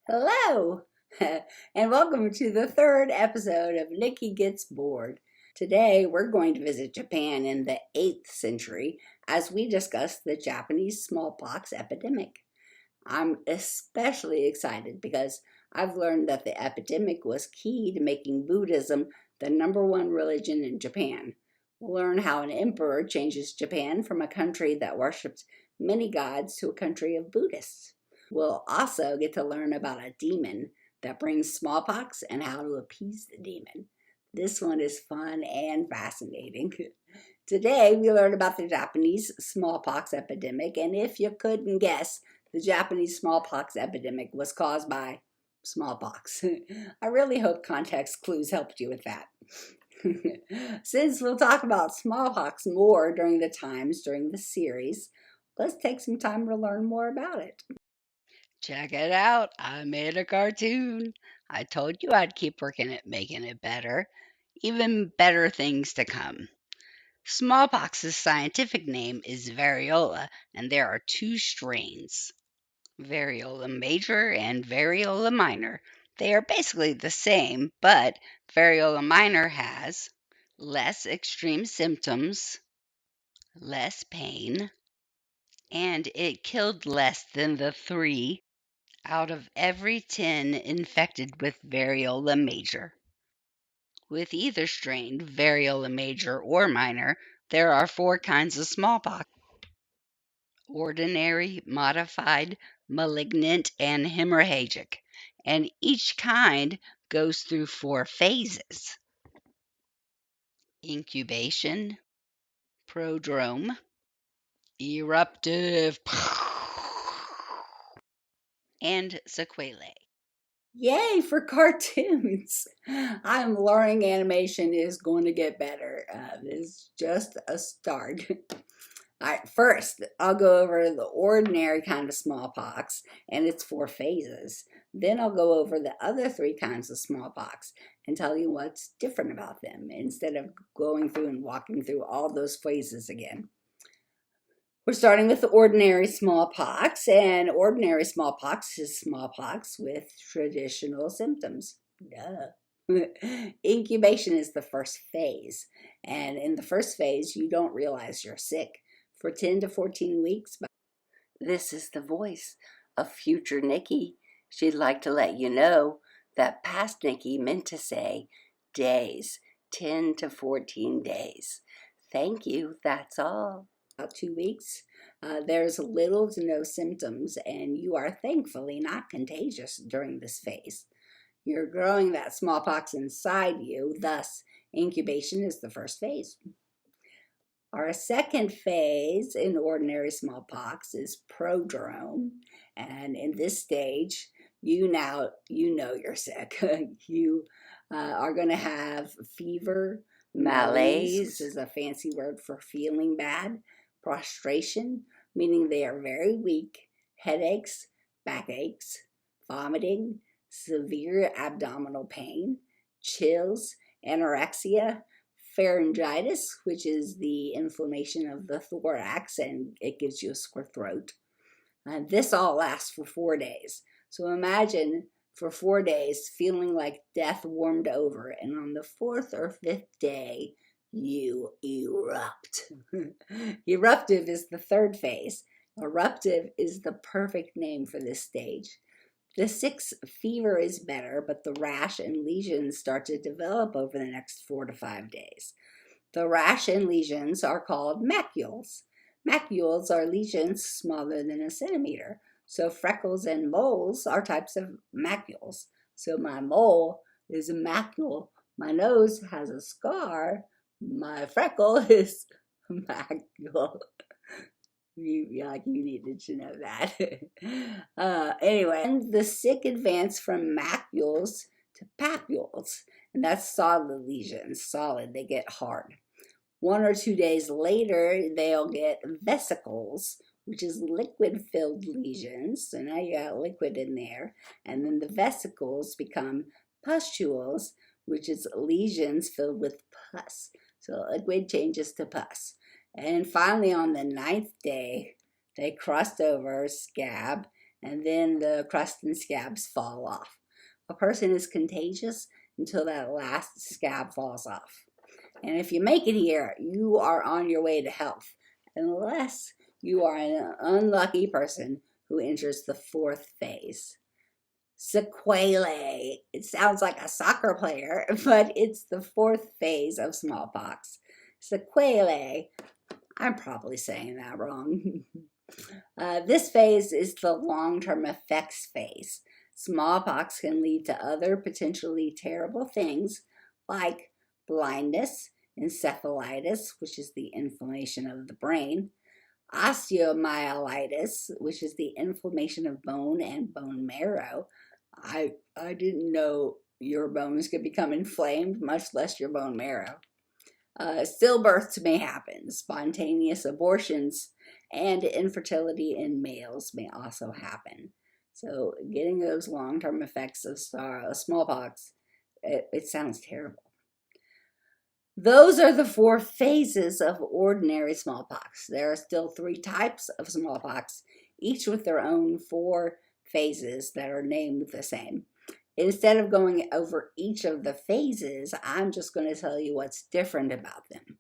Hello, and welcome to the third episode of Nikki Gets Bored. Today, we're going to visit Japan in the 8th century as we discuss the Japanese smallpox epidemic. I'm especially excited because I've learned that the epidemic was key to making Buddhism the number one religion in Japan. We'll learn how an emperor changes Japan from a country that worships many gods to a country of Buddhists. We'll also get to learn about a demon that brings smallpox and how to appease the demon. This one is fun and fascinating. Today, we learn about the Japanese smallpox epidemic, and if you couldn't guess, the Japanese smallpox epidemic was caused by smallpox. I really hope context clues helped you with that. Since we'll talk about smallpox more during the series, let's take some time to learn more about it. Check it out. I made a cartoon. I told you I'd keep working at making it better. Even better things to come. Smallpox's scientific name is variola, and there are two strains, variola major and variola minor. They are basically the same, but variola minor has less extreme symptoms, less pain, and it killed less than the 3 out of every 10 infected with variola major. With either strain, variola major or minor, there are 4 kinds of smallpox: ordinary, modified, malignant, and hemorrhagic. And each kind goes through 4 phases: incubation, prodrome, eruptive, and sequelae. Yay for cartoons! I'm learning animation is going to get better. This is just a start. All right, first, I'll go over the ordinary kind of smallpox and its 4 phases. Then I'll go over the other 3 kinds of smallpox and tell you what's different about them instead of going through and walking through all those phases again. We're starting with the ordinary smallpox, and ordinary smallpox is smallpox with traditional symptoms. Duh. Incubation is the first phase, and in the first phase, you don't realize you're sick for 10 to 14 weeks. This is the voice of future Nikki. She'd like to let you know that past Nikki meant to say days, 10 to 14 days. Thank you, that's all. About 2 weeks, there's little to no symptoms, and you are thankfully not contagious during this phase. You're growing that smallpox inside you, thus, incubation is the first phase. Our second phase in ordinary smallpox is prodrome, and in this stage, you know you're sick. You are going to have fever, malaise, which is a fancy word for feeling bad, prostration, meaning they are very weak, headaches, backaches, vomiting, severe abdominal pain, chills, anorexia, pharyngitis, which is the inflammation of the thorax and it gives you a sore throat. This all lasts for 4 days. So imagine for 4 days feeling like death warmed over, and on the 4th or 5th day, you erupt. Eruptive is the third phase. Eruptive is the perfect name for this stage. The 6th fever is better, but the rash and lesions start to develop over the next 4 to 5 days. The rash and lesions are called macules. Macules are lesions smaller than a centimeter. So freckles and moles are types of macules. So my mole is a macule. My nose has a scar. My freckle is a macule. You needed to know that. Anyway, and the sick advance from macules to papules, and that's solid lesions. Solid, they get hard. 1 or 2 days later, they'll get vesicles, which is liquid-filled lesions. So now you got liquid in there, and then the vesicles become pustules, which is lesions filled with pus. So liquid changes to pus. And finally, on the 9th day, they crossed over scab, and then the crust and scabs fall off. A person is contagious until that last scab falls off. And if you make it here, you are on your way to health, unless you are an unlucky person who enters the fourth phase. Sequelae. It sounds like a soccer player, but it's the fourth phase of smallpox. Sequelae. I'm probably saying that wrong. This phase is the long-term effects phase. Smallpox can lead to other potentially terrible things like blindness, encephalitis, which is the inflammation of the brain, osteomyelitis, which is the inflammation of bone and bone marrow. I didn't know your bones could become inflamed, much less your bone marrow. Stillbirths may happen, spontaneous abortions, and infertility in males may also happen. So getting those long-term effects of smallpox, it sounds terrible. Those are the four phases of ordinary smallpox. There are still 3 types of smallpox, each with their own 4 phases that are named the same. Instead of going over each of the phases, I'm just going to tell you what's different about them.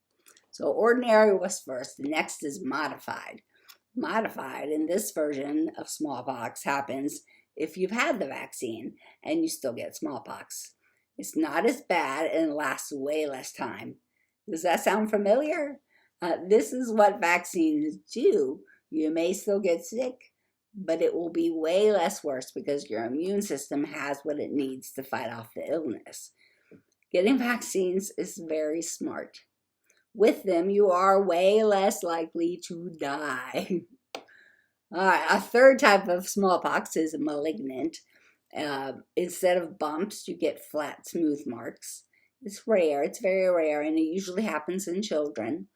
So ordinary was first, the next is modified. Modified in this version of smallpox happens if you've had the vaccine and you still get smallpox. It's not as bad and lasts way less time. Does that sound familiar? This is what vaccines do. You may still get sick, but it will be way less worse because your immune system has what it needs to fight off the illness. Getting vaccines is very smart. With them, you are way less likely to die. All right, a third type of smallpox is malignant. Instead of bumps, you get flat, smooth marks. It's rare, it's very rare, and it usually happens in children.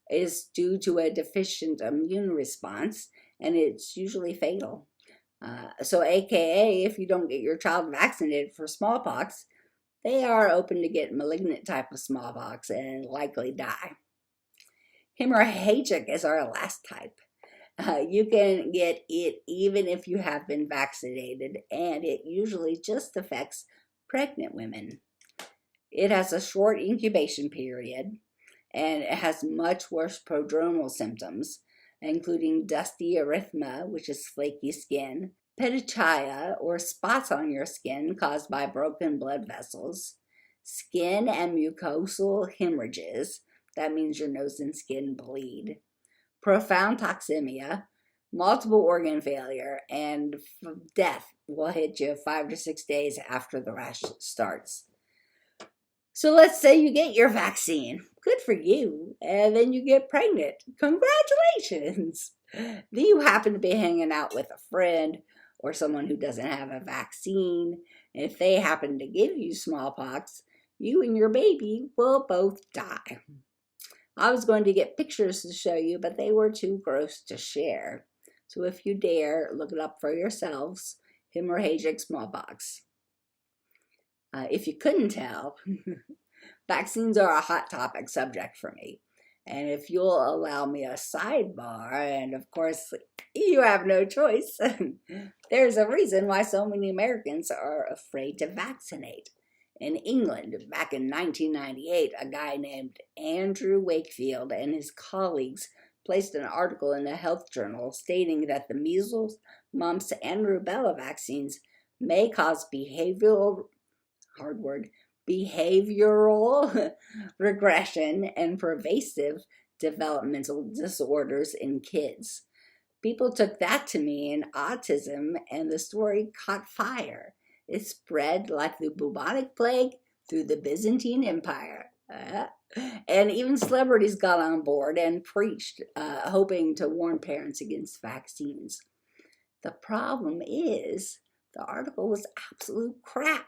It's due to a deficient immune response, and it's usually fatal. So AKA, if you don't get your child vaccinated for smallpox, they are open to get malignant type of smallpox and likely die. Hemorrhagic is our last type. You can get it even if you have been vaccinated, and it usually just affects pregnant women. It has a short incubation period, and it has much worse prodromal symptoms, including dusty erythema, which is flaky skin, petechia, or spots on your skin caused by broken blood vessels, skin and mucosal hemorrhages, that means your nose and skin bleed, profound toxemia, multiple organ failure, and death will hit you 5 to 6 days after the rash starts. So let's say you get your vaccine. Good for you. And then you get pregnant. Congratulations. Then you happen to be hanging out with a friend or someone who doesn't have a vaccine. And if they happen to give you smallpox, you and your baby will both die. I was going to get pictures to show you, but they were too gross to share. So if you dare, look it up for yourselves. Hemorrhagic smallpox. If you couldn't tell, vaccines are a hot topic subject for me. And if you'll allow me a sidebar, and of course, you have no choice, there's a reason why so many Americans are afraid to vaccinate. In England, back in 1998, a guy named Andrew Wakefield and his colleagues placed an article in a health journal stating that the measles, mumps, and rubella vaccines may cause behavioral regression and pervasive developmental disorders in kids. People took that to mean autism, and the story caught fire. It spread like the bubonic plague through the Byzantine Empire. And even celebrities got on board and preached, hoping to warn parents against vaccines. The problem is, the article was absolute crap.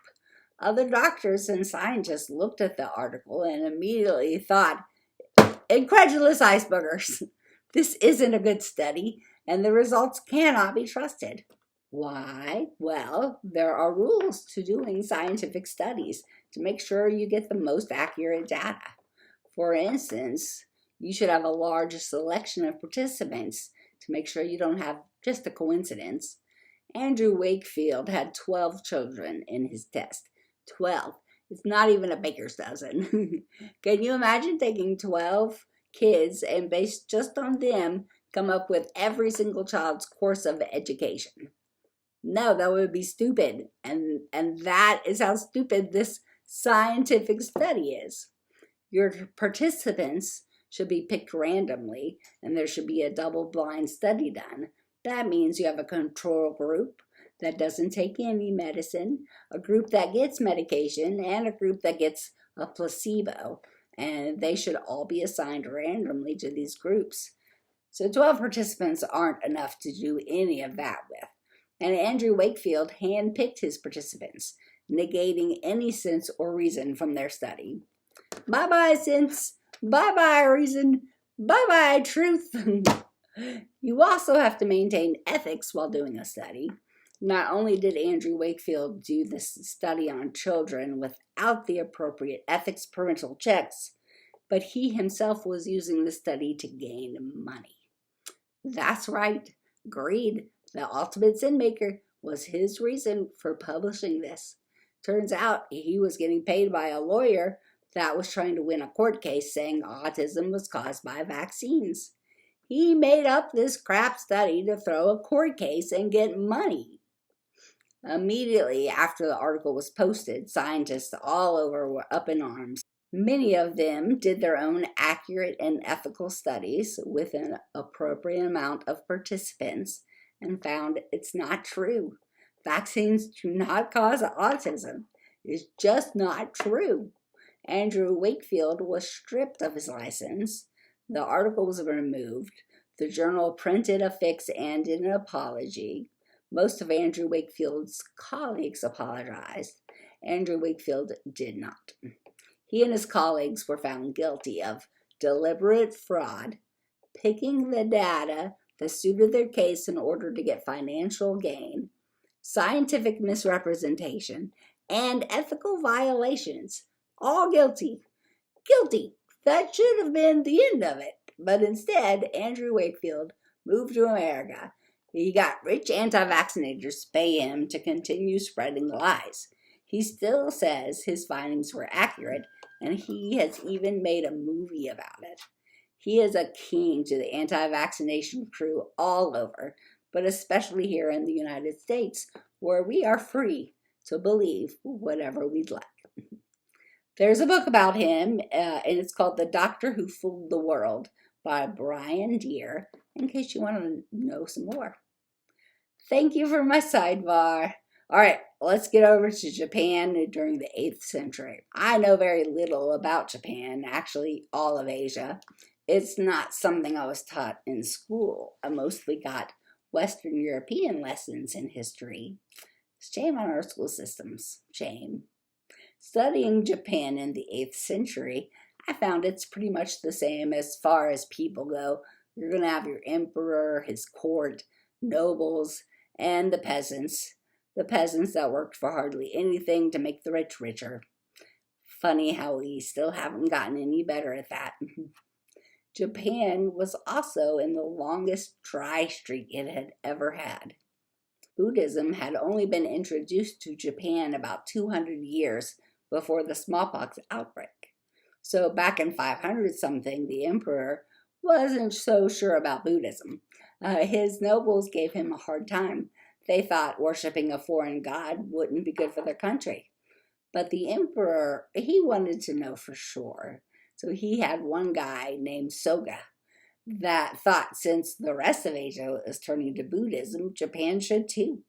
Other doctors and scientists looked at the article and immediately thought, incredulous icebergers. This isn't a good study, and the results cannot be trusted. Why? Well, there are rules to doing scientific studies to make sure you get the most accurate data. For instance, you should have a large selection of participants to make sure you don't have just a coincidence. Andrew Wakefield had 12 children in his test. 12. It's not even a baker's dozen. Can you imagine taking 12 kids and based just on them come up with every single child's course of education? No, that would be stupid. And that is how stupid this scientific study is. Your participants should be picked randomly, and there should be a double-blind study done. That means you have a control group that doesn't take any medicine, a group that gets medication, and a group that gets a placebo. And they should all be assigned randomly to these groups. So 12 participants aren't enough to do any of that with. And Andrew Wakefield handpicked his participants, negating any sense or reason from their study. Bye-bye, sense. Bye-bye, reason. Bye-bye, truth. You also have to maintain ethics while doing a study. Not only did Andrew Wakefield do this study on children without the appropriate ethics parental checks, but he himself was using the study to gain money. That's right, greed, the ultimate sin maker, was his reason for publishing this. Turns out he was getting paid by a lawyer that was trying to win a court case saying autism was caused by vaccines. He made up this crap study to throw a court case and get money. Immediately after the article was posted, scientists all over were up in arms. Many of them did their own accurate and ethical studies with an appropriate amount of participants and found it's not true. Vaccines do not cause autism. It's just not true. Andrew Wakefield was stripped of his license. The article was removed. The journal printed a fix and an apology. Most of Andrew Wakefield's colleagues apologized. Andrew Wakefield did not. He and his colleagues were found guilty of deliberate fraud, picking the data that suited their case in order to get financial gain, scientific misrepresentation, and ethical violations. All guilty. Guilty. That should have been the end of it. But instead, Andrew Wakefield moved to America. He got rich anti-vaccinators to pay him to continue spreading lies. He still says his findings were accurate, and he has even made a movie about it. He is a king to the anti-vaccination crew all over, but especially here in the United States, where we are free to believe whatever we'd like. There's a book about him, and it's called The Doctor Who Fooled the World by Brian Deere, in case you want to know some more. Thank you for my sidebar. All right, let's get over to Japan during the 8th century. I know very little about Japan, actually all of Asia. It's not something I was taught in school. I mostly got Western European lessons in history. Shame on our school systems. Shame. Studying Japan in the 8th century, I found it's pretty much the same as far as people go. You're going to have your emperor, his court, nobles, and the peasants that worked for hardly anything to make the rich richer. Funny how we still haven't gotten any better at that. Japan was also in the longest dry streak it had ever had. Buddhism had only been introduced to Japan about 200 years before the smallpox outbreak. So back in 500-something, the emperor wasn't so sure about Buddhism. His nobles gave him a hard time. They thought worshiping a foreign god wouldn't be good for their country. But the emperor, he wanted to know for sure. So he had one guy named Soga that thought since the rest of Asia is turning to Buddhism, Japan should too.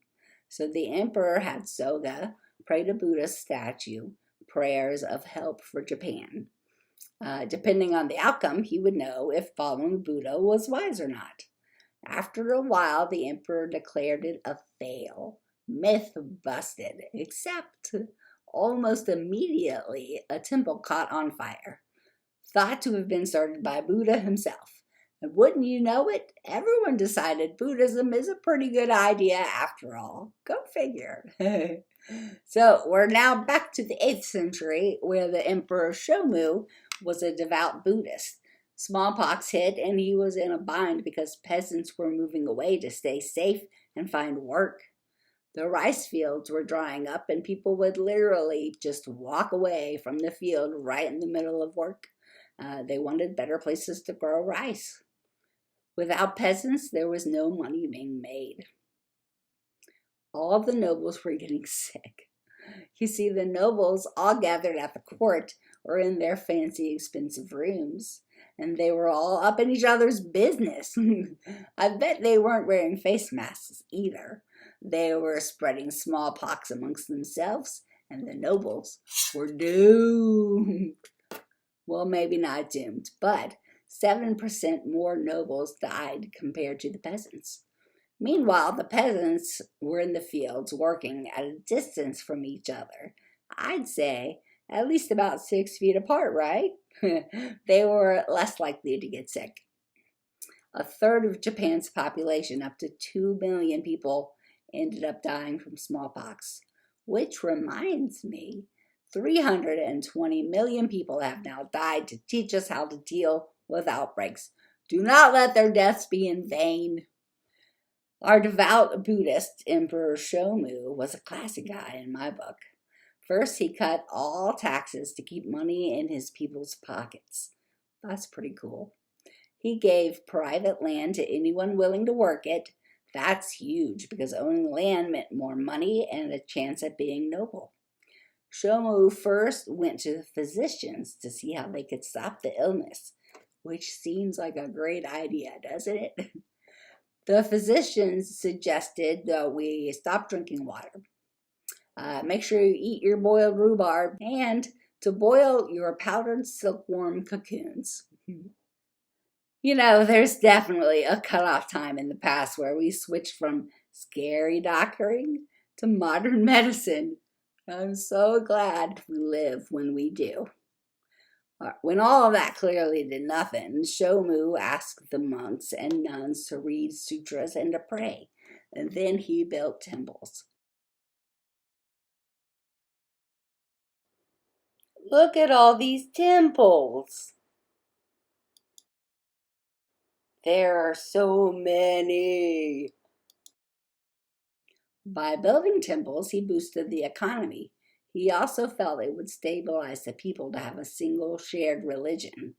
So the emperor had Soga pray to Buddha's statue prayers of help for Japan. Depending on the outcome, he would know if following Buddha was wise or not. After a while, the emperor declared it a fail. Myth busted, except almost immediately a temple caught on fire, thought to have been started by Buddha himself. And wouldn't you know it, everyone decided Buddhism is a pretty good idea after all. Go figure. So we're now back to the 8th century, where the Emperor Shomu was a devout Buddhist. Smallpox hit, and he was in a bind because peasants were moving away to stay safe and find work. The rice fields were drying up, and people would literally just walk away from the field right in the middle of work. They wanted better places to grow rice. Without peasants, there was no money being made. All the nobles were getting sick. You see, the nobles all gathered at the court or in their fancy, expensive rooms, and they were all up in each other's business. I bet they weren't wearing face masks either. They were spreading smallpox amongst themselves, and the nobles were doomed. Well, maybe not doomed, but 7% more nobles died compared to the peasants. Meanwhile, the peasants were in the fields working at a distance from each other. I'd say at least about 6 feet apart, right? They were less likely to get sick. A third of Japan's population, up to 2 million people, ended up dying from smallpox. Which reminds me, 320 million people have now died to teach us how to deal with outbreaks. Do not let their deaths be in vain. Our devout Buddhist Emperor Shomu was a classy guy in my book. First, he cut all taxes to keep money in his people's pockets. That's pretty cool. He gave private land to anyone willing to work it. That's huge because owning land meant more money and a chance at being noble. Shomu first went to the physicians to see how they could stop the illness, which seems like a great idea, doesn't it? The physicians suggested that we stop drinking water. Make sure you eat your boiled rhubarb and to boil your powdered silkworm cocoons. You know, there's definitely a cutoff time in the past where we switched from scary doctoring to modern medicine. I'm so glad we live when we do. When all of that clearly did nothing, Shomu asked the monks and nuns to read sutras and to pray, and then he built temples. Look at all these temples. There are so many. By building temples, he boosted the economy. He also felt it would stabilize the people to have a single shared religion,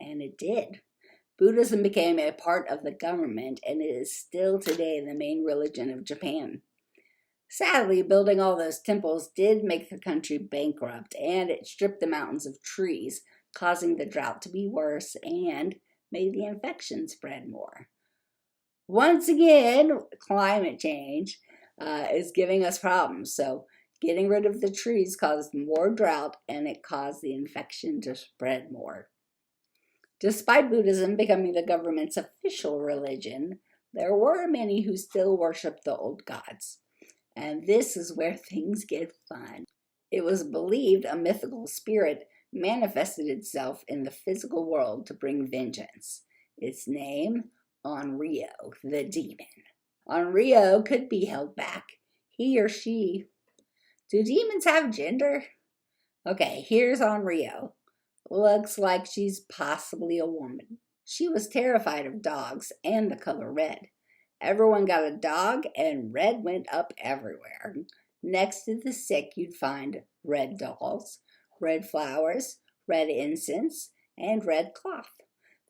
and it did. Buddhism became a part of the government, and it is still today the main religion of Japan. Sadly, building all those temples did make the country bankrupt, and it stripped the mountains of trees, causing the drought to be worse and made the infection spread more. Once again, climate change is giving us problems. So getting rid of the trees caused more drought, and it caused the infection to spread more. Despite Buddhism becoming the government's official religion, there were many who still worshiped the old gods. And this is where things get fun. It was believed a mythical spirit manifested itself in the physical world to bring vengeance. Its name, Onryo, the demon. Onryo could be held back. He or she. Do demons have gender? Okay, here's Onryo. Looks like she's possibly a woman. She was terrified of dogs and the color red. Everyone got a dog, and red went up everywhere. Next to the sick, you'd find red dolls, red flowers, red incense, and red cloth.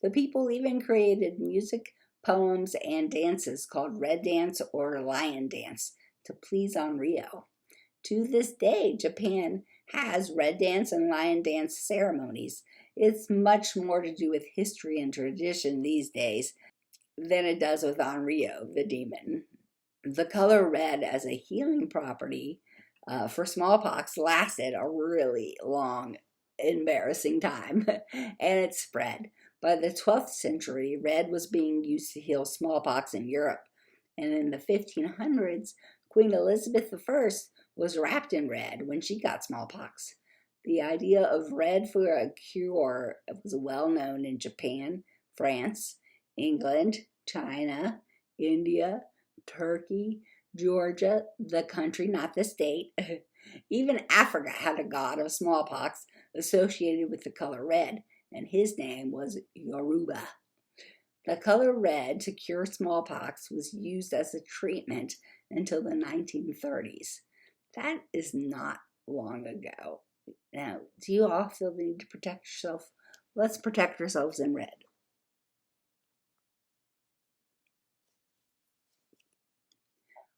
The people even created music, poems, and dances called Red Dance or Lion Dance to please Onryo. To this day, Japan has Red Dance and Lion Dance ceremonies. It's much more to do with history and tradition these days than it does with Onryo, the demon. The color red as a healing property for smallpox lasted a really long, embarrassing time, and it spread. By the 12th century, red was being used to heal smallpox in Europe, and in the 1500s, Queen Elizabeth I was wrapped in red when she got smallpox. The idea of red for a cure was well known in Japan, France, England, China, India, Turkey, Georgia, the country, not the state. Even Africa had a god of smallpox associated with the color red, and his name was Yoruba. The color red to cure smallpox was used as a treatment until the 1930s. That is not long ago. Now, do you all feel the need to protect yourself? Let's protect ourselves in red.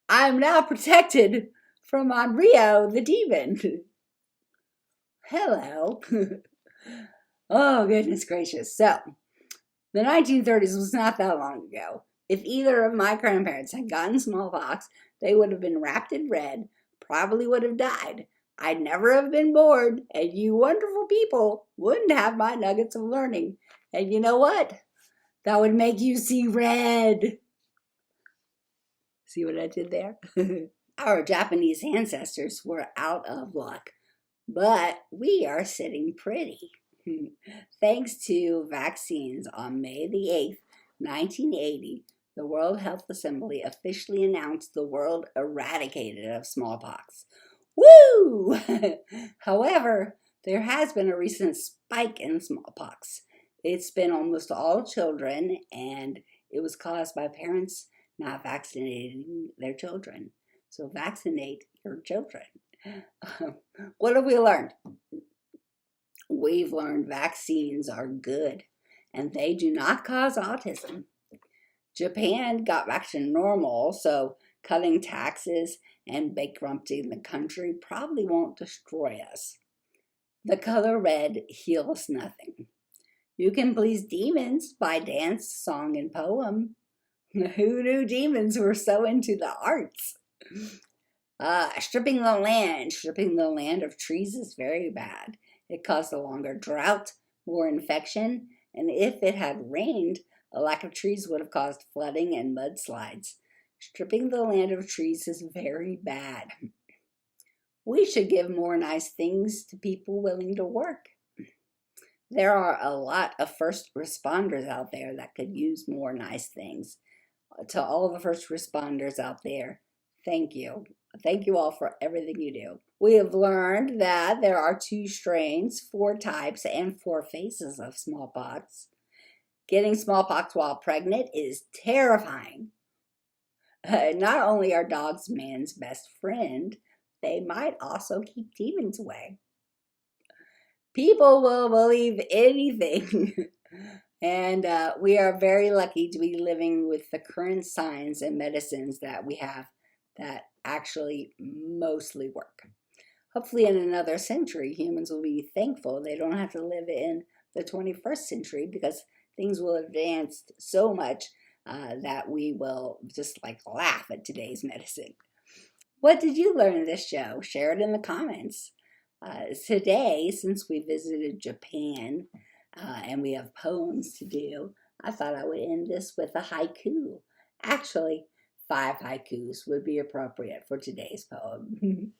I'm now protected from Onryo the demon. Hello. Oh, goodness gracious. So, the 1930s was not that long ago. If either of my grandparents had gotten smallpox, they would have been wrapped in red, probably would have died. I'd never have been born, and you wonderful people wouldn't have my nuggets of learning. And you know what? That would make you see red. See what I did there? Our Japanese ancestors were out of luck, but we are sitting pretty. Thanks to vaccines on May the 8th, 1980, the World Health Assembly officially announced the world eradicated of smallpox. Woo! However, there has been a recent spike in smallpox. It's been almost all children, and it was caused by parents not vaccinating their children. So vaccinate your children. What have we learned? We've learned vaccines are good and they do not cause autism. Japan got back to normal, so cutting taxes and bankrupting the country probably won't destroy us. The color red heals nothing. You can please demons by dance, song, and poem. Who knew demons were so into the arts? Stripping the land of trees is very bad. It caused a longer drought, more infection, and if it had rained, a lack of trees would have caused flooding and mudslides. Stripping the land of trees is very bad. We should give more nice things to people willing to work. There are a lot of first responders out there that could use more nice things. To all the first responders out there, thank you. Thank you all for everything you do. We have learned that there are 2 strains, 4 types, and 4 phases of smallpox. Getting smallpox while pregnant is terrifying. Not only are dogs man's best friend, they might also keep demons away. People will believe anything. And we are very lucky to be living with the current science and medicines that we have that actually mostly work. Hopefully in another century, humans will be thankful they don't have to live in the 21st century because things will advance so much that we will just like laugh at today's medicine. What did you learn in this show? Share it in the comments. Today, since we visited Japan and we have poems to do, I thought I would end this with a haiku. Actually, 5 haikus would be appropriate for today's poem.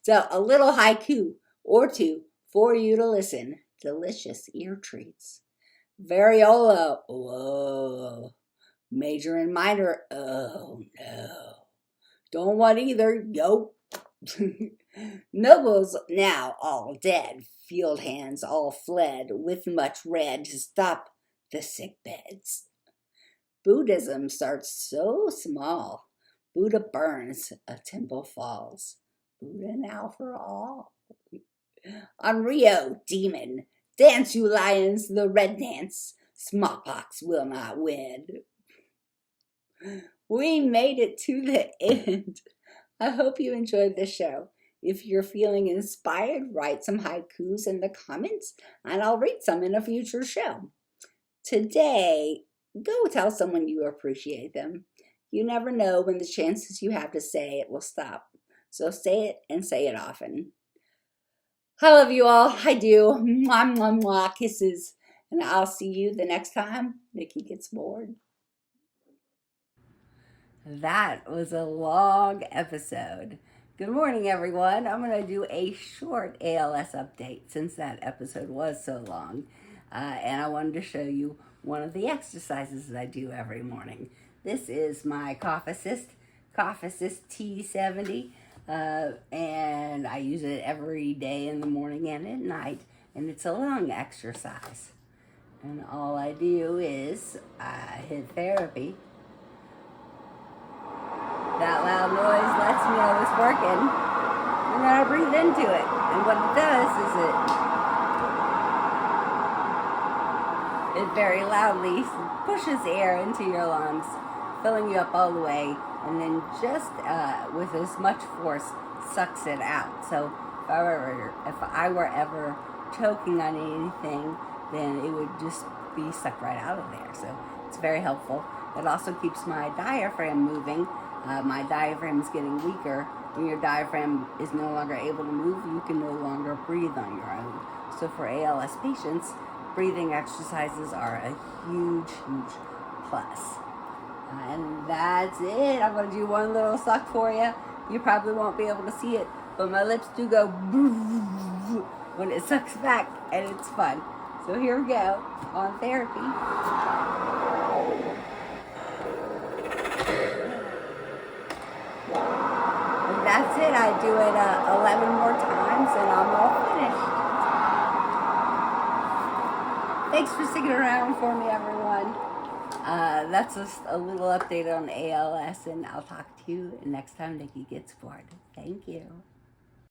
So a little haiku or 2 for you to listen. Delicious ear treats. Variola, whoa. Major and minor, oh no. Don't want either, yo. Nobles now all dead, field hands all fled, with much red to stop the sick beds. Buddhism starts so small. Buddha burns, a temple falls. Buddha now for all. Onryo, demon, dance you lions the red dance. Smallpox will not win. We made it to the end. I hope you enjoyed the show. If you're feeling inspired, write some haikus in the comments and I'll read some in a future show. Today, go tell someone you appreciate them. You never know when the chances you have to say it will stop. So say it and say it often. I love you all. I do. Mwah, mwah, mwah. Kisses. And I'll see you the next time Niki gets bored. That was a long episode. Good morning, everyone. I'm going to do a short ALS update since that episode was so long. And I wanted to show you one of the exercises that I do every morning. This is my Cough Assist T70. And I use it every day in the morning and at night. And it's a lung exercise. And all I do is I hit therapy. That loud noise lets me know it's working. And then I breathe into it. And what it does is it very loudly pushes air into your lungs, filling you up all the way, and then just with as much force sucks it out. So if I were ever choking on anything, then it would just be sucked right out of there. So it's very helpful. It also keeps my diaphragm moving. My diaphragm is getting weaker. When your diaphragm is no longer able to move, you can no longer breathe on your own. So for ALS patients, breathing exercises are a huge, huge plus. And that's it. I'm going to do one little suck for you. You probably won't be able to see it, but my lips do go when it sucks back, and it's fun. So here we go on therapy. And that's it. I do it 11 more times, and I'm all finished. Thanks for sticking around for me, everyone. That's just a little update on ALS, and I'll talk to you next time Niki gets bored. Thank you.